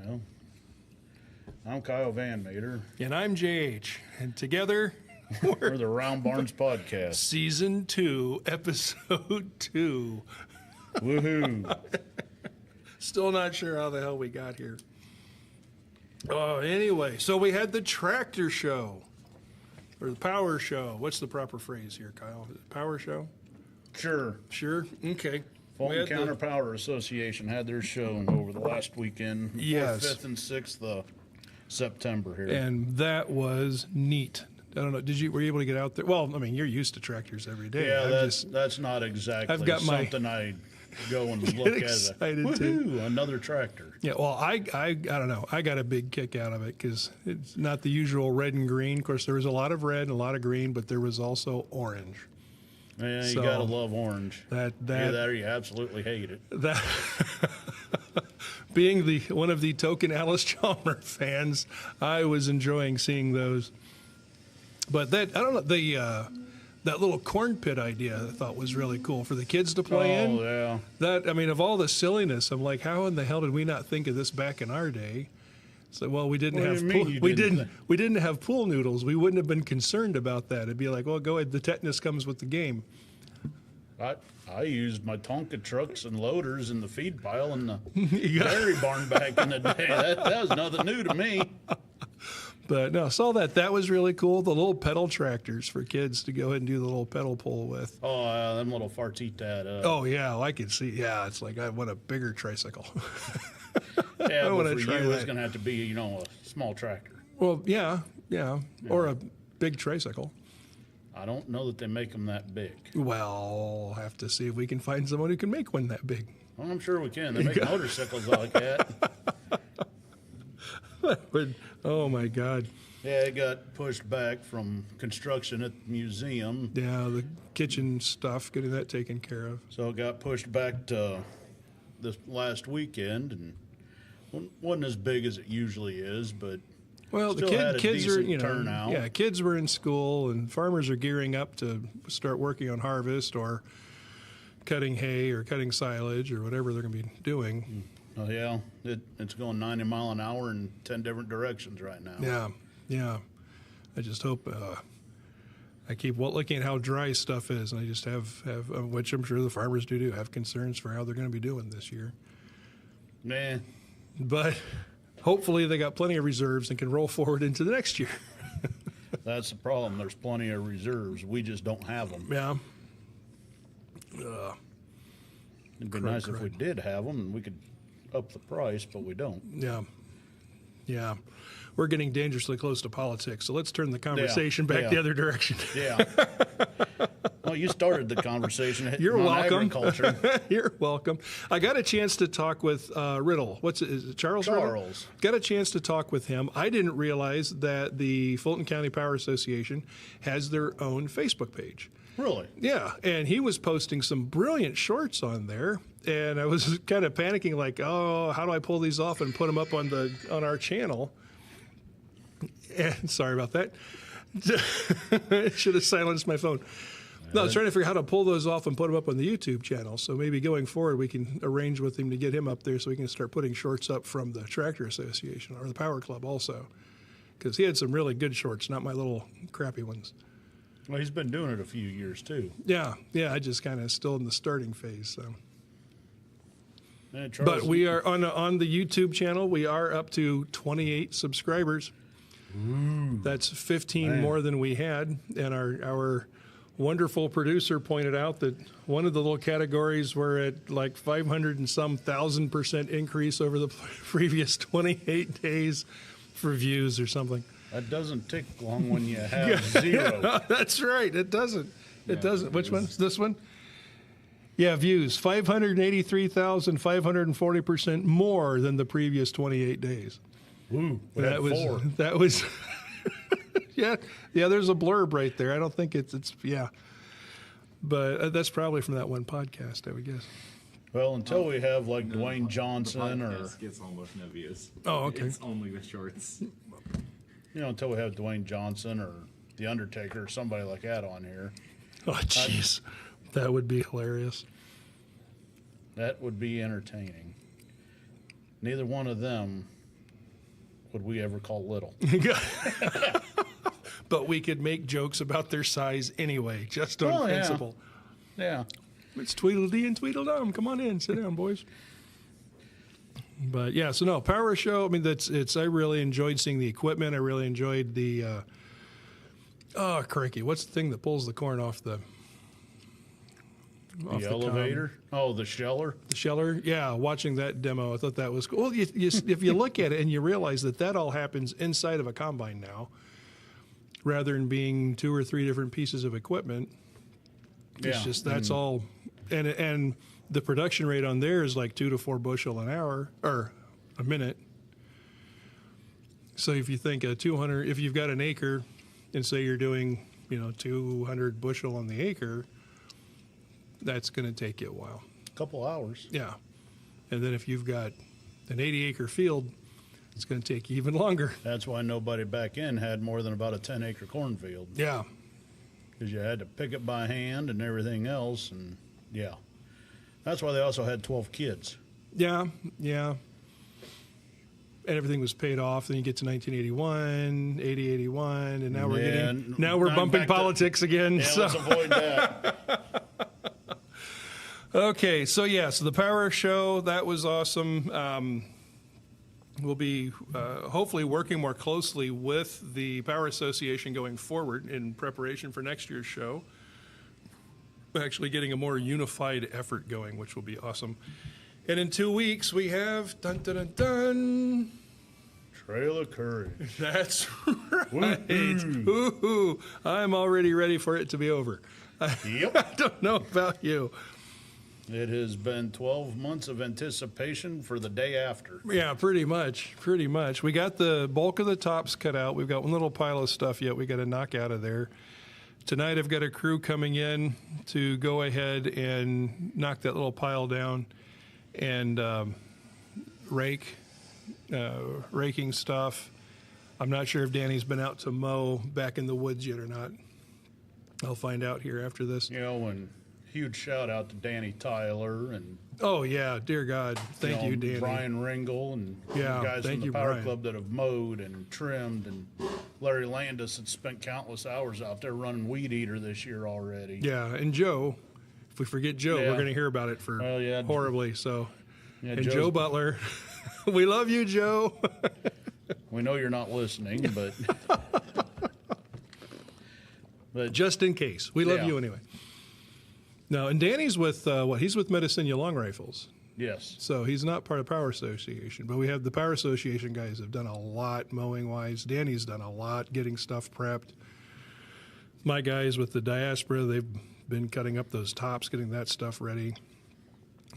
Well, I'm Kyle Van Meter. And I'm JH. And together, We're the Round Barns Podcast. Season 2, Episode 2. Woohoo. Still not sure how the hell we got here. Oh, anyway, so we had the tractor show. Or the power show. What's the proper phrase here, Kyle? Power show? Sure. Sure? Okay. Fulton Counter Power Association had their show over the last weekend. Yes. 4th, 5th, and 6th of September here. And that was neat. I don't know. Were you able to get out there? Well, I mean, you're used to tractors every day. Yeah, that's not exactly something I go and look at. Excited Woohoo, another tractor. Yeah, well, I don't know. I got a big kick out of it because it's not the usual red and green. Of course, there was a lot of red and a lot of green, but there was also orange. Yeah, you gotta love orange. Either that or you absolutely hate it. That being one of the token Alice Chalmers fans, I was enjoying seeing those. But I don't know, that little corn pit idea I thought was really cool for the kids to play in. Oh, yeah. Of all the silliness, I'm like, how in the hell did we not think of this back in our day? So, well, we didn't we didn't have pool noodles. We wouldn't have been concerned about that. It'd be like, well, go ahead. The tetanus comes with the game. I used my Tonka trucks and loaders in the feed pile in the dairy barn back in the day. That was nothing new to me. But no, saw that. That was really cool. The little pedal tractors for kids to go ahead and do the little pedal pull with. Oh, them little farts eat that up. Oh, yeah, I could see. Yeah, it's like I want a bigger tricycle. Yeah, but for you, it's going to have to be, a small tractor. Well, yeah, or a big tricycle. I don't know that they make them that big. Well, we'll have to see if we can find someone who can make one that big. Well, I'm sure we can. They make motorcycles like that. Oh, my God. Yeah, it got pushed back from construction at the museum. Yeah, the kitchen stuff, getting that taken care of. So it got pushed back to this last weekend, and wasn't as big as it usually is, but well, the kids are, turnout. Yeah, kids were in school, and farmers are gearing up to start working on harvest or cutting hay or cutting silage or whatever they're going to be doing. Oh, yeah, it's going 90 mile an hour in 10 different directions right now. Yeah. I just hope I keep looking at how dry stuff is, and I just have which I'm sure the farmers do have concerns for how they're going to be doing this year. Nah. But hopefully they got plenty of reserves and can roll forward into the next year. That's the problem. There's plenty of reserves. We just don't have them. Yeah. It'd be nice if we did have them and we could up the price, but we don't. Yeah. We're getting dangerously close to politics, so let's turn the conversation back the other direction. Yeah. Well, you started the conversation. You're welcome. Agriculture. You're welcome. I got a chance to talk with Riddle. Is it Charles? Charles. Got a chance to talk with him. I didn't realize that the Fulton County Power Association has their own Facebook page. Really? Yeah, and he was posting some brilliant shorts on there, and I was kind of panicking, like, oh, how do I pull these off and put them up on our channel? And sorry about that. Should have silenced my phone. No, I was trying to figure out how to pull those off and put them up on the YouTube channel. So maybe going forward, we can arrange with him to get him up there so we can start putting shorts up from the Tractor Association or the Power Club also, because he had some really good shorts, not my little crappy ones. Well, he's been doing it a few years, too. Yeah, I just kind of still in the starting phase. So. Charles, but we are on the YouTube channel. We are up to 28 subscribers. Ooh, that's 15 more than we had. And our wonderful producer pointed out that one of the little categories were at like 500 and some 1,000% increase over the previous 28 days for views or something. That doesn't take long when you have zero. That's right. It doesn't. It doesn't. Which one's this one? Yeah, views. 583,540% more than the previous 28 days. Ooh, that was yeah, there's a blurb right there. I don't think it's but that's probably from that one podcast, I would guess. Well, until we have like Dwayne Johnson the or gets almost no views. Oh, okay. It's only the shorts. Until we have Dwayne Johnson or The Undertaker or somebody like that on here. Oh, jeez. That would be hilarious. That would be entertaining. Neither one of them would we ever call little. But we could make jokes about their size anyway, just on principle. Yeah. It's Tweedledee and Tweedledum. Come on in, sit down, boys. But yeah, so no, Power Show. I mean, I really enjoyed seeing the equipment. I really enjoyed the. Oh, cranky! What's the thing that pulls the corn off the? The elevator? Oh, the sheller? The sheller? Yeah, watching that demo, I thought that was cool. Well, if you look at it and you realize that all happens inside of a combine now, rather than being 2 or 3 different pieces of equipment, it's just that's all. And the production rate on there is like 2 to 4 bushel an hour, or a minute. So if you think 200, if you've got an acre, and say you're doing 200 bushel on the acre, that's going to take you a while. A couple hours. Yeah. And then if you've got an 80-acre field, it's going to take you even longer. That's why nobody back in had more than about a 10-acre cornfield. Yeah. Because you had to pick it by hand and everything else. And, yeah. That's why they also had 12 kids. Yeah, yeah. And everything was paid off. Then you get to 1981, 80, 81, and now we're bumping politics again. Yeah, so. let's avoid that. Okay, so the Power Show, that was awesome. We'll be hopefully working more closely with the Power Association going forward in preparation for next year's show. Actually getting a more unified effort going, which will be awesome. And in 2 weeks, we have Trail of Courage. That's right. Woo-hoo. I'm already ready for it to be over. Yep. I don't know about you. It has been 12 months of anticipation for the day after. Yeah, pretty much. Pretty much. We got the bulk of the tops cut out. We've got one little pile of stuff yet we got to knock out of there. Tonight I've got a crew coming in to go ahead and knock that little pile down and raking stuff. I'm not sure if Danny's been out to mow back in the woods yet or not. I'll find out here after this. And huge shout out to Danny Tyler and oh yeah, dear God, thank you, Danny. Brian Ringel and the guys from the Power Club that have mowed and trimmed, and Larry Landis had spent countless hours out there running Weed Eater this year already. Yeah, and Joe. If we forget Joe, we're going to hear about it horribly. So, and Joe Butler, we love you, Joe. We know you're not listening, but just in case, we love you anyway. No, and Danny's with he's with Medicina Long Rifles. Yes. So he's not part of Power Association, but we have the Power Association guys have done a lot mowing wise. Danny's done a lot getting stuff prepped. My guys with the Diaspora, they've been cutting up those tops, getting that stuff ready,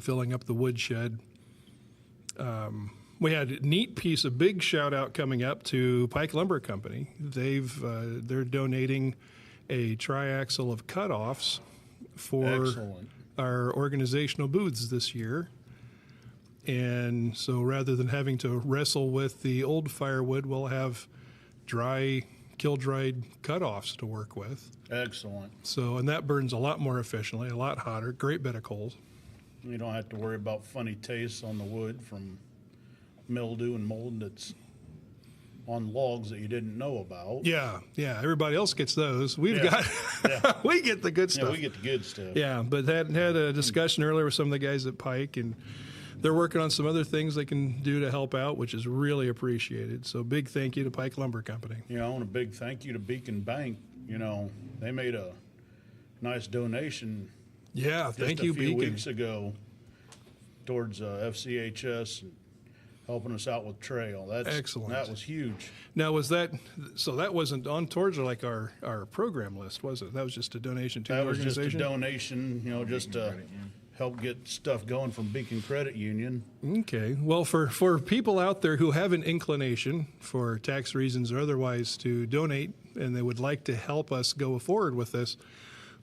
filling up the woodshed. We had a neat piece, a big shout out coming up to Pike Lumber Company. They're donating a triaxle of cutoffs for our organizational booths this year. And so rather than having to wrestle with the old firewood, we'll have kiln-dried cutoffs to work with. Excellent. So, and that burns a lot more efficiently, a lot hotter, great bed of coals. You don't have to worry about funny tastes on the wood from mildew and mold that's on logs that you didn't know about. Yeah. Everybody else gets those. We get the good stuff. Yeah, we get the good stuff. Yeah, but had a discussion earlier with some of the guys at Pike, and they're working on some other things they can do to help out, which is really appreciated. So big thank you to Pike Lumber Company. And a big thank you to Beacon Bank. They made a nice donation. Yeah, thank you, Beacon. Just a few weeks ago towards FCHS and helping us out with trail. That's excellent. That was huge. Now, that wasn't on towards like our program list, was it? That was just a donation to the organization? That was just a donation, just to help get stuff going from Beacon Credit Union. Okay. Well, for people out there who have an inclination for tax reasons or otherwise to donate and they would like to help us go forward with this,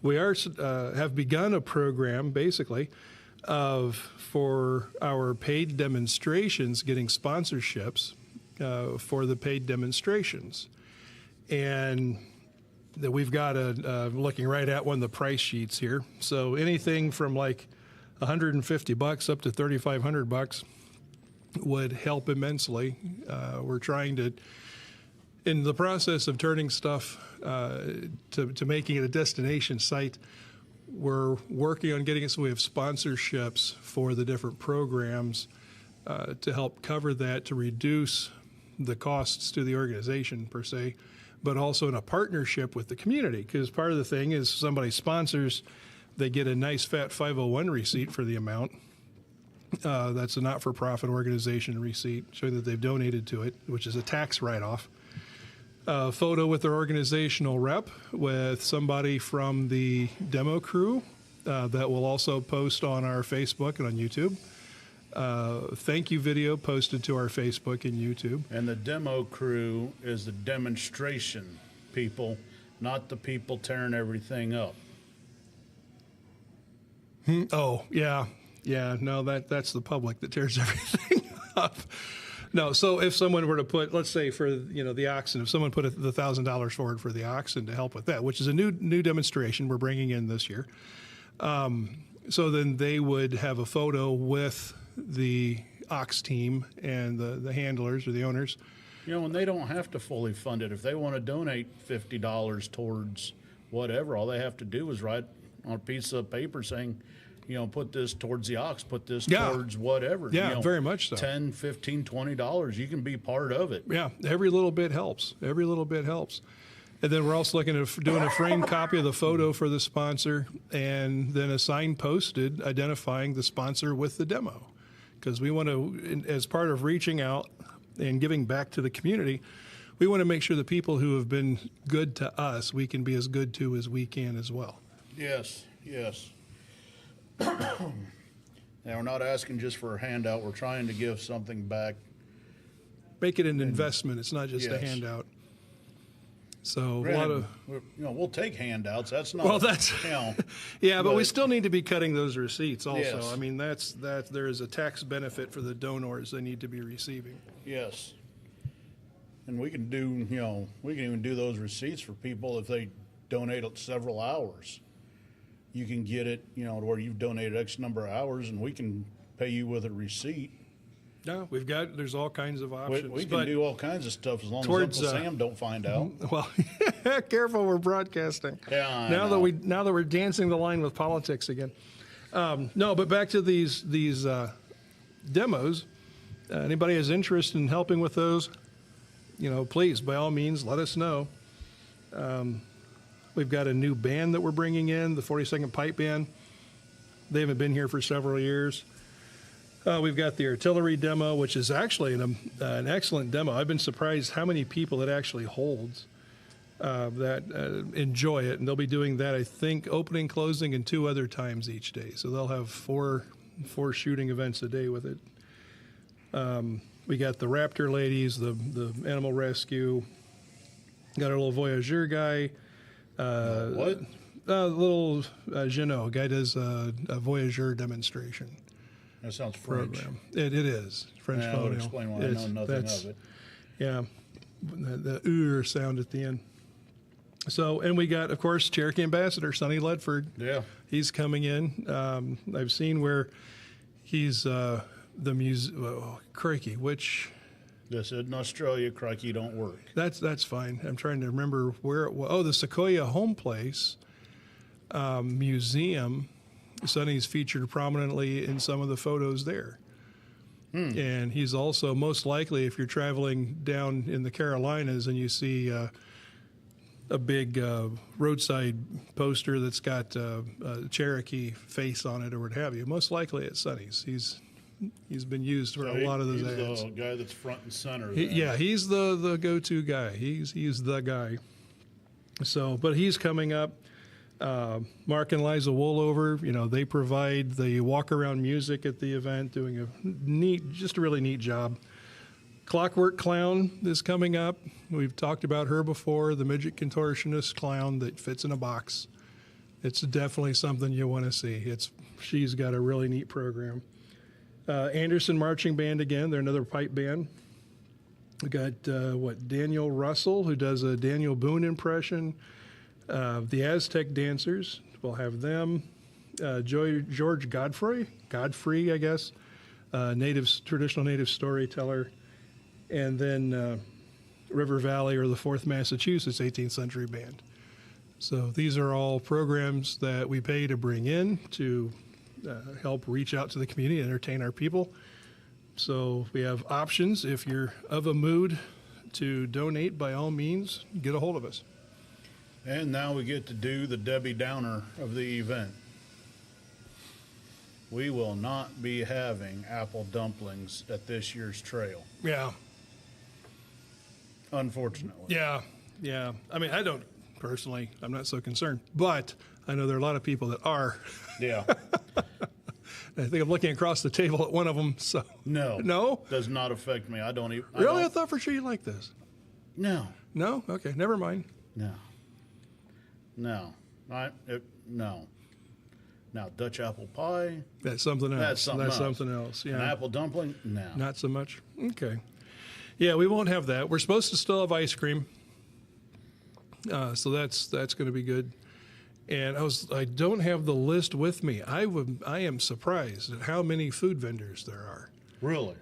we have begun a program basically for our paid demonstrations, getting sponsorships for the paid demonstrations. And that we've got looking right at one of the price sheets here. So anything from like $150 up to $3,500 would help immensely. We're trying to, in the process of turning stuff to making it a destination site, we're working on getting it so we have sponsorships for the different programs to help cover that, to reduce the costs to the organization per se, but also in a partnership with the community. Because part of the thing is somebody sponsors, they get a nice fat 501 receipt for the amount. That's a not-for-profit organization receipt showing that they've donated to it, which is a tax write-off. A photo with their organizational rep with somebody from the demo crew that will also post on our Facebook and on YouTube. Thank you video posted to our Facebook and YouTube. And the demo crew is the demonstration people, not the people tearing everything up. Oh, yeah. Yeah, no, that's the public that tears everything up. No, so if someone were to put, let's say for the oxen, if someone put the $1,000 forward for the oxen to help with that, which is a new demonstration we're bringing in this year, so then they would have a photo with the ox team and the handlers or the owners. And they don't have to fully fund it. If they want to donate $50 towards whatever, all they have to do is write on a piece of paper saying, put this towards the ox, put this towards whatever. Yeah, very much so. $10, $15, $20, you can be part of it. Yeah, every little bit helps. Every little bit helps. And then we're also looking at doing a framed copy of the photo for the sponsor and then a sign posted identifying the sponsor with the demo. Because we want to, as part of reaching out and giving back to the community, we want to make sure the people who have been good to us, we can be as good to as we can as well. Yes. Now, we're not asking just for a handout. We're trying to give something back. Make it an investment. It's not just a handout. So a lot of, we'll take handouts. That's not. Well, that's yeah, but we still need to be cutting those receipts also. Yes. I mean, that there is a tax benefit for the donors they need to be receiving. Yes. And we can do, we can even do those receipts for people if they donate several hours. You can get it, to where you've donated X number of hours, and we can pay you with a receipt. No, there's all kinds of options. We can do all kinds of stuff as long as Uncle Sam don't find out. Well, careful, we're broadcasting. Yeah, now that we're dancing the line with politics again. No, but back to these demos. Anybody has interest in helping with those, please, by all means, let us know. We've got a new band that we're bringing in, the 42nd Pipe Band. They haven't been here for several years. We've got the artillery demo, which is actually an excellent demo. I've been surprised how many people it actually holds that enjoy it. And they'll be doing that, I think, opening, closing, and 2 other times each day. So they'll have four shooting events a day with it. We got the Raptor ladies, the animal rescue. Got our little Voyageur guy. What? Little Jeannot guy does a Voyageur demonstration. That sounds French. Program. It is French colonial. That would explain why I know nothing of it. Yeah, the sound at the end. So, and we got, of course, Cherokee Ambassador Sonny Ledford. Yeah, he's coming in. I've seen where he's the crikey, which. This in Australia, crikey don't work. That's fine. I'm trying to remember where it was. Oh, the Sequoia Home Place Museum. Sonny's featured prominently in some of the photos there. And he's also, most likely, if you're traveling down in the Carolinas and you see a big roadside poster that's got a Cherokee face on it or what have you, most likely it's Sonny's. He's been used for a lot of those ads. He's the guy that's front and center. Yeah, he's the go-to guy. He's the guy. So, but he's coming up. Mark and Liza Woolover, they provide the walk-around music at the event, doing a really neat job. Clockwork Clown is coming up. We've talked about her before, the midget contortionist clown that fits in a box. It's definitely something you want to see. She's got a really neat program. Anderson Marching Band again, they're another pipe band. We got Daniel Russell, who does a Daniel Boone impression. The Aztec Dancers, we'll have them. George Godfrey, I guess, traditional native storyteller, and then River Valley or the 4th Massachusetts 18th Century Band. So these are all programs that we pay to bring in to help reach out to the community and entertain our people. So we have options. If you're of a mood to donate, by all means, get a hold of us. And now we get to do the Debbie Downer of the event. We will not be having apple dumplings at this year's trail, Yeah, unfortunately. yeah. I mean, I don't personally, I'm not so concerned, but I know there are a lot of people that are. Yeah. I think I'm looking across the table at one of them. So No. Does not affect me. I don't even. Really? I thought for sure you liked this. No. No? Okay, never mind. No. No. No. Now, Dutch apple pie, That's something else. That's something else. Yeah. an apple dumpling, no. Not so much. Okay. Yeah, we won't have that. We're supposed to still have ice cream. So that's going to be good. And I don't have the list with me. I am surprised at how many food vendors there are. Really?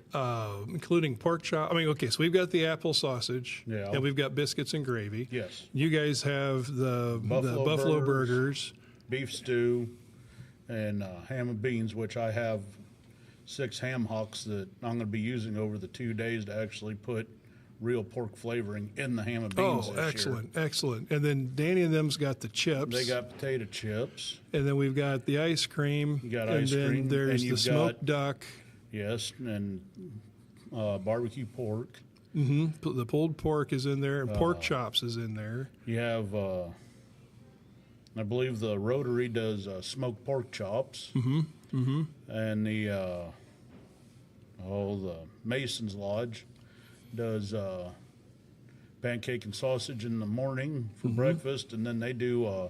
Including pork chop. I mean, okay, so we've got the apple sausage, Yeah. and we've got biscuits and gravy. Yes. You guys have the buffalo burgers. Beef stew, and ham and beans, which I have 6 ham hocks that I'm going to be using over the 2 days to actually put real pork flavoring in the ham and beans Oh, this excellent, excellent. And then Danny and them's got the chips. They got potato chips. And then we've got the ice cream. You got and ice then cream, there's and the you've smoked got- duck. Yes, and barbecue pork. The pulled pork is in there, and pork chops is in there. You have, I believe the Rotary does smoked pork chops. And the Mason's Lodge does pancake and sausage in the morning for breakfast, and then they do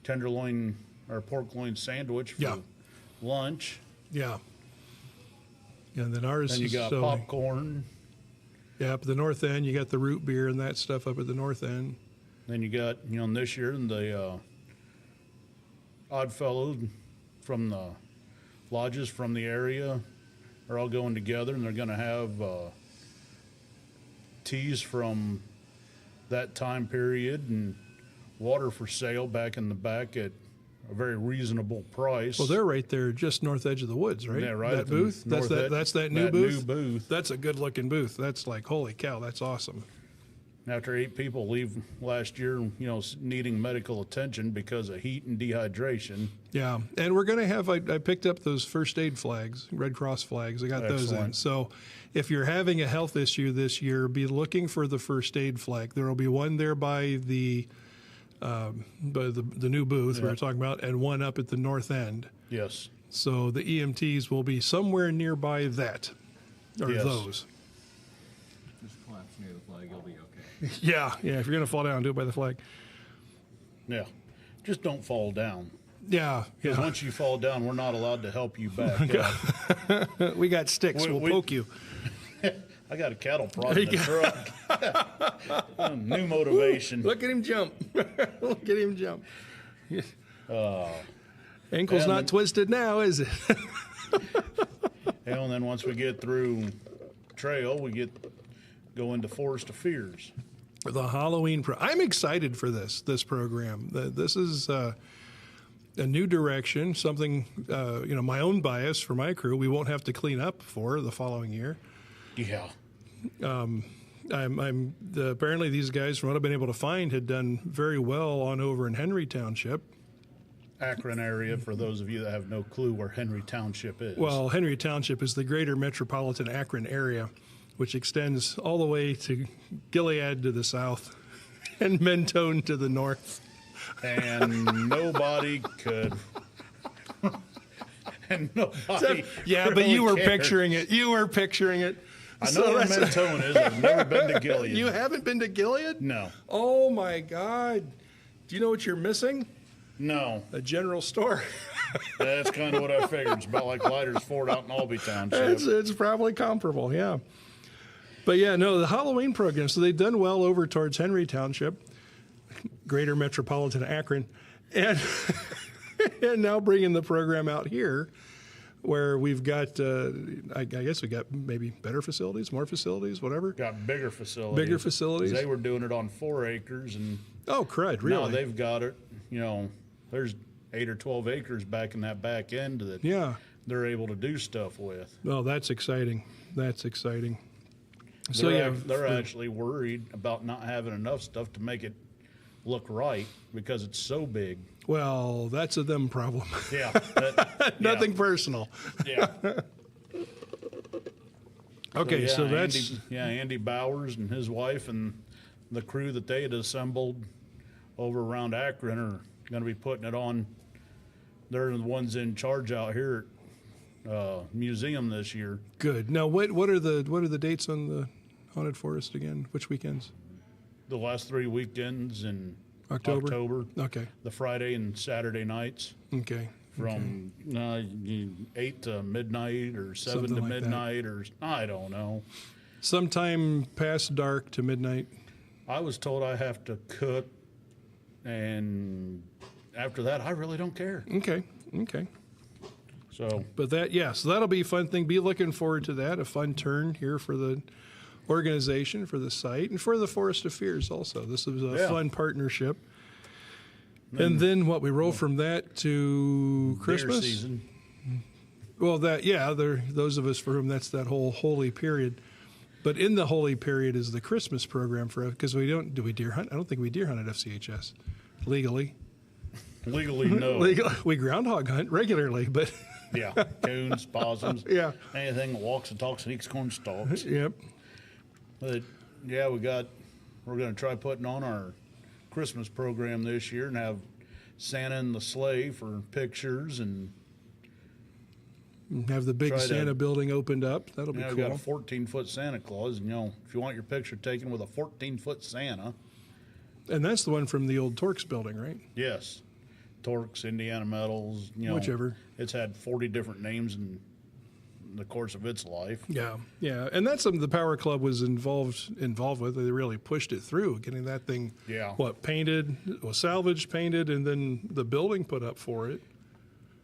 tenderloin or pork loin sandwich for Yeah. lunch. Yeah. And then ours Then you is got so, popcorn. Yeah, up at the north end, you got the root beer and that stuff up at the north end. Then you got, this year, the Odd Fellow from the lodges from the area are all going together, and they're going to have teas from that time period and water for sale back in the back at a very reasonable price. Well, they're right there, just north edge of the woods, right? Yeah, right That at the booth. That's north edge. That's that new That booth. new booth. That's a good looking booth. That's like, holy cow, that's awesome. After 8 people leave last year, needing medical attention because of heat and dehydration. Yeah, and we're going to have. I picked up those first aid flags, Red Cross flags. I got those in. Excellent. So, if you're having a health issue this year, be looking for the first aid flag. There will be one there by the new booth we were talking about, and one up at the north end. Yes. So the EMTs will be somewhere nearby that, or Yes. those. Just collapse near the flag, you'll be okay. Yeah. If you're going to fall down, do it by the flag. Yeah. Just don't fall down. Yeah. Because once you fall down, we're not allowed to help you back up. We got sticks. We'll poke you. I got a cattle prod in the truck. New motivation. Look at him jump. Look at him jump. Ankle's and not then- twisted now, is it? And then once we get through trail, go into Forest of Fears. The Halloween I'm excited for this program. This is a new direction, something, my own bias for my crew. We won't have to clean up for the following year. Yeah. Apparently these guys, from what I've been able to find, had done very well on over in Henry Township. Akron area, for those of you that have no clue where Henry Township is. Well, Henry Township is the greater metropolitan Akron area, which extends all the way to Gilead to the south and Mentone to the north. And nobody could. And nobody. Yeah, but really you were cared. picturing it. You were picturing it. I know where Mentone is. I've never been to Gilead. You haven't been to Gilead? No. Oh, my God. Do you know what you're missing? No. A general store. That's kind of what I figured. It's about like Leiter's Ford out in Albee Township. It's probably comparable, yeah. But yeah, no, the Halloween program, so they've done well over towards Henry Township, greater metropolitan Akron, and and now bringing the program out here. where we've got, I guess we got maybe better facilities, more facilities, whatever. Got bigger facilities. Bigger facilities. They were doing it on 4 acres, and Oh, crud, now really? they've got it. There's 8 or 12 acres back in that back end that Yeah. they're able to do stuff with. Well, that's exciting. That's exciting. So They're actually worried about not having enough stuff to make it look right because it's so big. Well, that's a them problem. Yeah. Nothing personal. Yeah. Okay, so that's Andy Bowers and his wife and the crew that they had assembled over around Akron are going to be putting it on. They're the ones in charge out here at museum this year. good. Now, what are the dates on the Haunted Forest again? Which weekends? The last 3 weekends in October? Okay. The Friday and Saturday nights Okay. from 8 to midnight or 7 Something to like that. midnight or I don't know. Sometime past dark to midnight. I was told I have to cook, and after that, I really don't care. Okay. So But so that'll be a fun thing. Be looking forward to that. A fun turn here for the organization, for the site, and for the Forest of Fears also. This is a Yeah. fun partnership. And then we roll from that to deer Christmas. season. Well, those of us for whom that's that whole holy period. But in the holy period is the Christmas program because we deer hunt? I don't think we deer hunt at FCHS legally. Legally, no. We groundhog hunt regularly, but Yeah, coons, possums, Yeah. anything that walks and talks and eats corn stalks. yep. But yeah, we're going to try putting on our Christmas program this year and have Santa in the sleigh for pictures, and Have the big Try to- Santa building opened up. That'll be we've cool. got a 14-foot Santa Claus, and if you want your picture taken with a 14-foot Santa, And that's the one from the old Torx building, right? yes, Torx, Indiana Metals, Whichever. It's had 40 different names in the course of its life. Yeah, and that's something the Power Club was involved with. They really pushed it through, getting that thing, Yeah. painted, salvaged, painted, and then the building put up for it.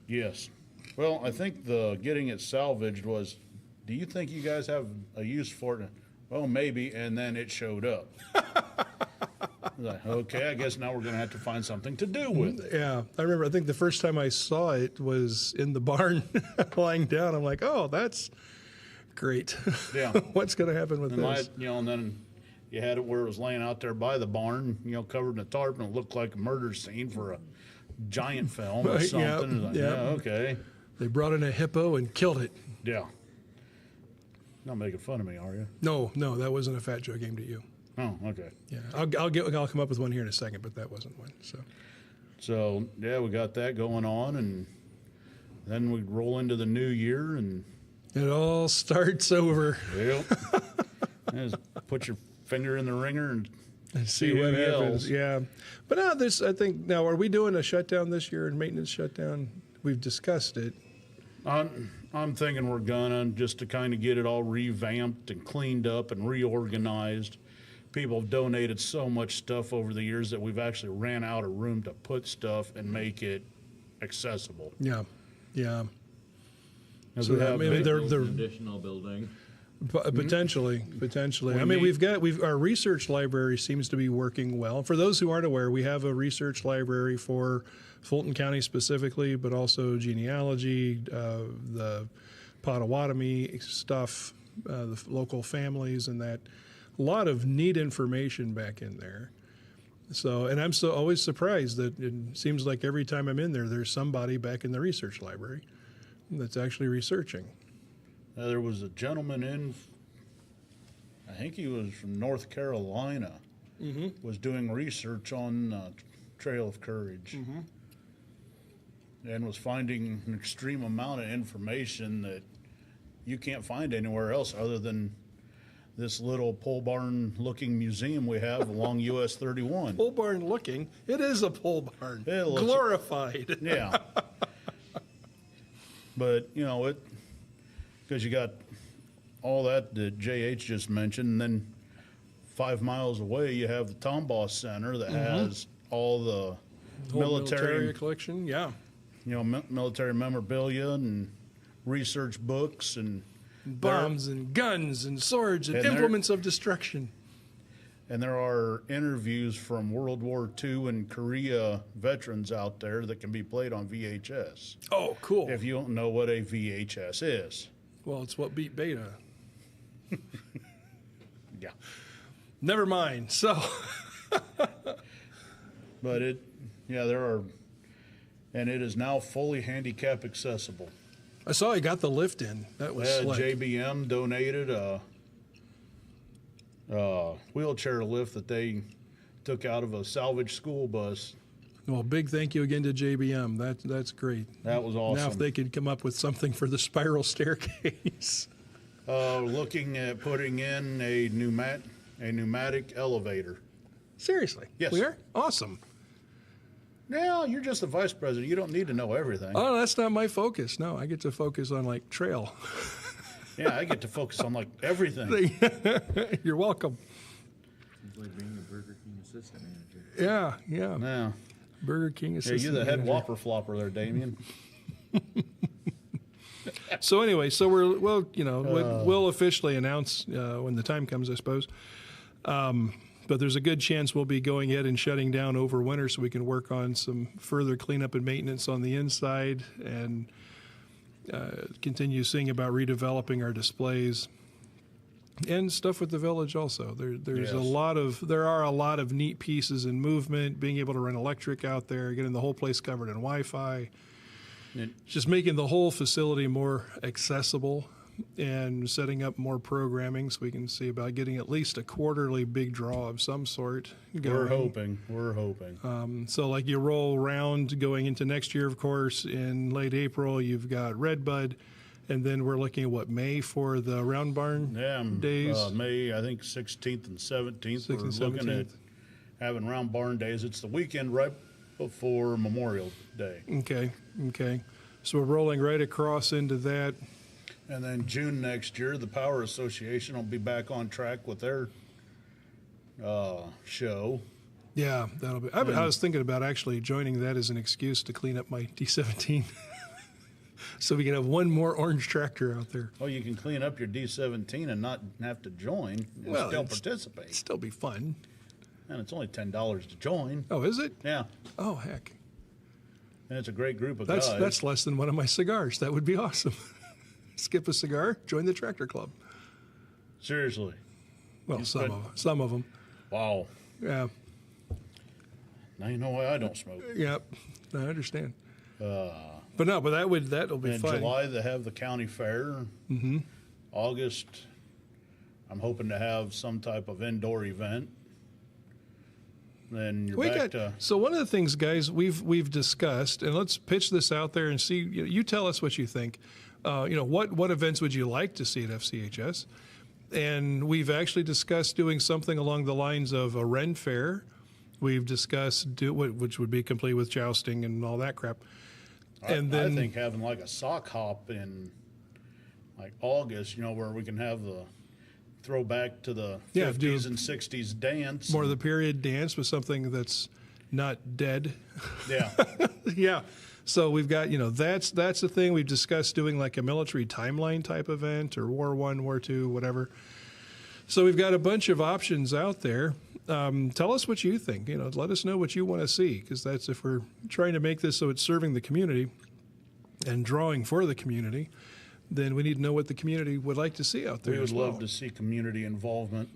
Yes. Well, I think the getting it salvaged was, do you think you guys have a use for it? Well, maybe, and then it showed up. I was like, okay, I guess now we're going to have to find something to do with it. Yeah, I remember. I think the first time I saw it was in the barn, lying down. I'm like, oh, that's great. Yeah. What's going to happen with And this? and then you had it where it was laying out there by the barn, covered in a tarp, and it looked like a murder scene for a giant film or Right, something. yep, It was like, yep. yeah, okay. They brought in a hippo and killed it. Yeah. Not making fun of me, are you? No, that wasn't a Fat Joe aimed at you. Oh, okay. Yeah, I'll come up with one here in a second, but that wasn't one. So, yeah, we got that going on, and then we roll into the new year, and It all starts over. yep. Just put your finger in the ringer and See who what yells. happens. Yeah, but I think now, are we doing a shutdown this year and maintenance shutdown? We've discussed it. I'm thinking we're gonna, just to kind of get it all revamped and cleaned up and reorganized. People have donated so much stuff over the years that we've actually ran out of room to put stuff and make it accessible. Yeah. As So we that have maybe big- they're- Build an additional building. Potentially. I mean, need- our research library seems to be working well. For those who aren't aware, we have a research library for Fulton County specifically, but also genealogy, the Potawatomi stuff, the local families, and that. A lot of neat information back in there. So, and I'm always surprised that it seems like every time I'm in there, there's somebody back in the research library that's actually researching. There was a gentleman I think he was from North Carolina, was doing research on Trail of Courage, and was finding an extreme amount of information that you can't find anywhere else other than this little pole barn looking museum we have along US 31. Pole barn looking. It is a pole barn. It looks- Glorified. Yeah. But, because you got all that JH just mentioned, and then 5 miles away you have the Tombaugh Center that has all the Whole military collection. Yeah. military memorabilia and research books and Bombs and guns and swords and And there- implements of destruction. there are interviews from World War II and Korea veterans out there that can be played on VHS. Oh, cool. If you don't know what a VHS is. Well, it's what beat beta. Yeah. Never mind. So, But there are, and it is now fully handicap accessible. I saw he got the lift in. That was slick. JBM donated a wheelchair lift that they took out of a salvage school bus. Well, big thank you again to JBM. That's great. That was awesome. Now, if they could come up with something for the spiral staircase. Looking at putting in a pneumatic elevator. Seriously? Yes. We are? Awesome. Now, you're just the vice president. You don't need to know everything. Oh, that's not my focus. No, I get to focus on like trail. Yeah, I get to focus on like everything. You're welcome. It's like being a Burger King assistant manager. Yeah. Yeah. Burger King Yeah, assistant you're the head manager. whopper flopper there, Damien. So anyway, we'll officially announce when the time comes, I suppose. But there's a good chance we'll be going ahead and shutting down over winter so we can work on some further cleanup and maintenance on the inside and continue seeing about redeveloping our displays and stuff with the village also. There's Yes. there are a lot of neat pieces in movement, being able to run electric out there, getting the whole place covered in Wi-Fi, just making the whole facility more accessible and setting up more programming so we can see about getting at least a quarterly big draw of some sort going. We're hoping. So like you roll around going into next year, of course, in late April, you've got Redbud, and then we're looking at May for the Round Barn days. May, I think 16th and 17th. 16th and We're looking at 17th. having Round Barn days. It's the weekend right before Memorial Day. Okay. So we're rolling right across into that. And then June next year, the Power Association will be back on track with their show. Yeah, that'll be. I was thinking about actually joining that as an excuse to clean up my D17, so we can have one more orange tractor out there. Oh, you can clean up your D17 and not have to join and still It'd participate. still be fun. And it's only $10 to join. Oh, is it? Yeah. Oh, heck. And it's a great group of That's guys. that's less than one of my cigars. That would be awesome. Skip a cigar, join the tractor club. Seriously. Well, some of them. Wow. Yeah. Now you know why I don't smoke. Yep. I understand. But that'll be In fun. July, they have the county fair. Mm-hmm. August, I'm hoping to have some type of indoor event. Then you're back to... So one of the things, guys, we've discussed, and let's pitch this out there and see. You tell us what you think. What events would you like to see at FCHS? And we've actually discussed doing something along the lines of a Ren Fair. We've discussed which would be complete with jousting and all that crap. And I then think having like a sock hop in like August, where we can have the throwback to the 50s and 60s dance. more of the period dance with something that's not dead. Yeah. Yeah. So we've got, that's the thing. We've discussed doing like a military timeline type event or War I, War II, whatever. So we've got a bunch of options out there. Tell us what you think. Let us know what you want to see, because that's if we're trying to make this so it's serving the community and drawing for the community, then we need to know what the community would like to see out there. We would as well. love to see community involvement.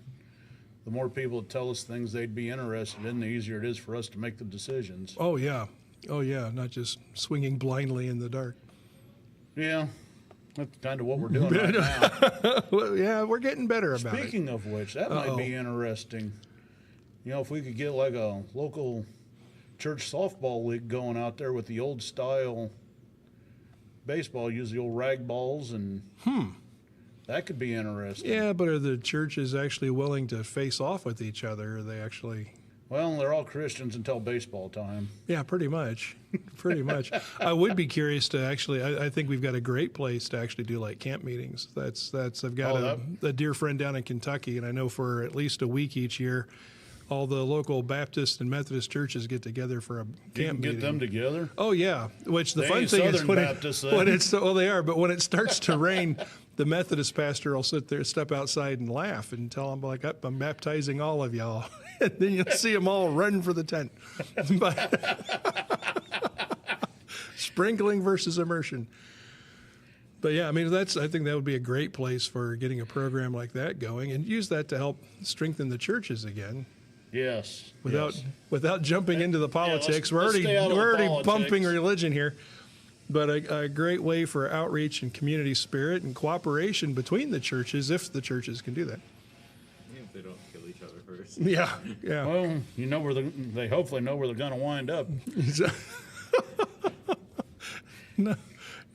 The more people that tell us things they'd be interested in, the easier it is for us to make the decisions. Oh yeah, not just swinging blindly in the dark. Yeah, that's kind of what we're doing right now. Well, yeah, we're getting better about it. Speaking of which, that might be interesting. If we could get like a local church softball league going out there with the old style baseball, use the old rag balls, and that could be interesting. Yeah, but are the churches actually willing to face off with each other? Are they actually? Well, they're all Christians until baseball time. Yeah, pretty much. Pretty much. I would be curious to actually, I think we've got a great place to actually do like camp meetings. I've got a dear friend down in Kentucky, and I know for at least a week each year, all the local Baptist and Methodist churches get together for a You camp can get meeting. them together. Oh yeah, which the They fun ain't thing is Southern when, Baptists, then. when it's well they are, but when it starts to rain, the Methodist pastor will sit there, step outside, and laugh and tell them like, "I'm baptizing all of y'all," and then you'll see them all run for the tent. But sprinkling versus immersion. But yeah, I mean I think that would be a great place for getting a program like that going, and use that to help strengthen the churches again. Yes. Without jumping into the politics, we're let's already stay out of the politics. pumping religion here, but a great way for outreach and community spirit and cooperation between the churches, if the churches can do that. If they don't kill each other first. Yeah, yeah. Well, you know where they hopefully know where they're going to wind up. No.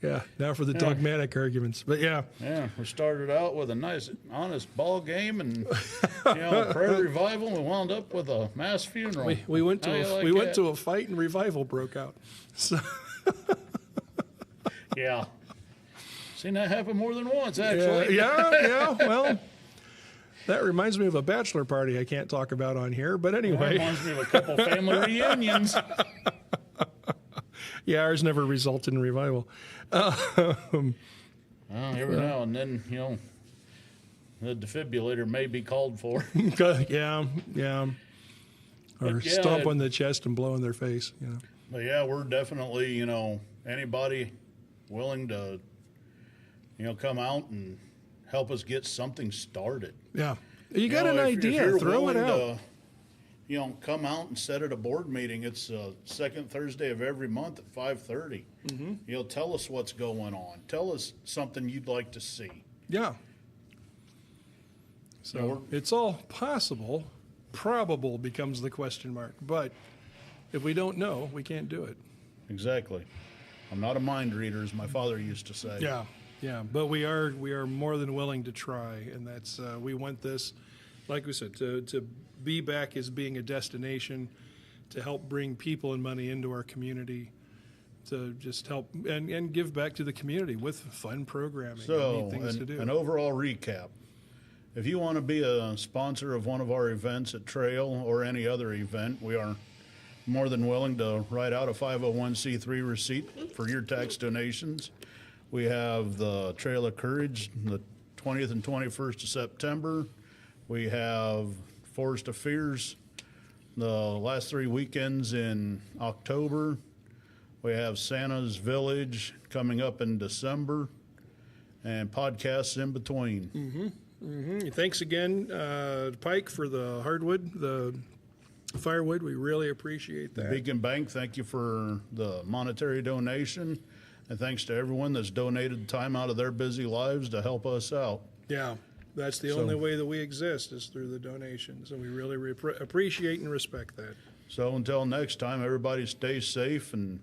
Yeah, now for the dogmatic arguments, but yeah. Yeah, we started out with a nice, honest ball game, and prayer revival. We wound up with a mass funeral. We went to How a, you like that? a fight and revival broke out. So Yeah, seen that happen more than once, actually. yeah. Well, that reminds me of a bachelor party I can't talk about on here, but That anyway. reminds me of a couple family reunions. Yeah, ours never resulted in revival. Every now and then, the defibrillator may be called for. Yeah. Or But, yeah, stomp on the chest and blow in their face. But yeah, we're definitely, anybody willing to, come out and help us get something started. Yeah. You got an if idea, you're throw it willing out. To, come out and set at a board meeting. It's second Thursday of every month at 5:30. Mm-hmm. Tell us what's going on. Tell us something you'd like to see. Yeah. So it's all possible. Probable becomes the question mark. But if we don't know, we can't do it. Exactly. I'm not a mind reader, as my father used to say. Yeah. But we are more than willing to try, and that's we want this, like we said, to be back as being a destination, to help bring people and money into our community, to just help and give back to the community with fun programming So, and neat things to do. an overall recap. If you want to be a sponsor of one of our events at Trail or any other event, we are more than willing to write out a 501c3 receipt for your tax donations. We have the Trail of Courage, the 20th and 21st of September. We have Forest of Fears, the last 3 weekends in October. We have Santa's Village coming up in December, and podcasts in between. Thanks again, Pike, for the hardwood, the firewood. We really appreciate that. Beacon Bank, thank you for the monetary donation, and thanks to everyone that's donated time out of their busy lives to help us out. Yeah, that's the only way that we exist is through the donations, and we really appreciate and respect that. So until next time, everybody stay safe and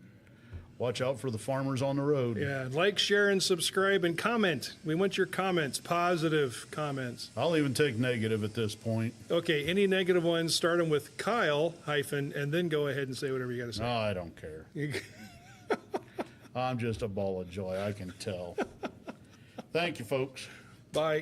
watch out for the farmers on the road. Yeah, like, share, and subscribe, and comment. We want your comments, positive comments. I'll even take negative at this point. Okay, any negative ones, start them with Kyle hyphen, and then go ahead and say whatever you got to say. No, I don't care. I'm just a ball of joy, I can tell. Thank you, folks. Bye.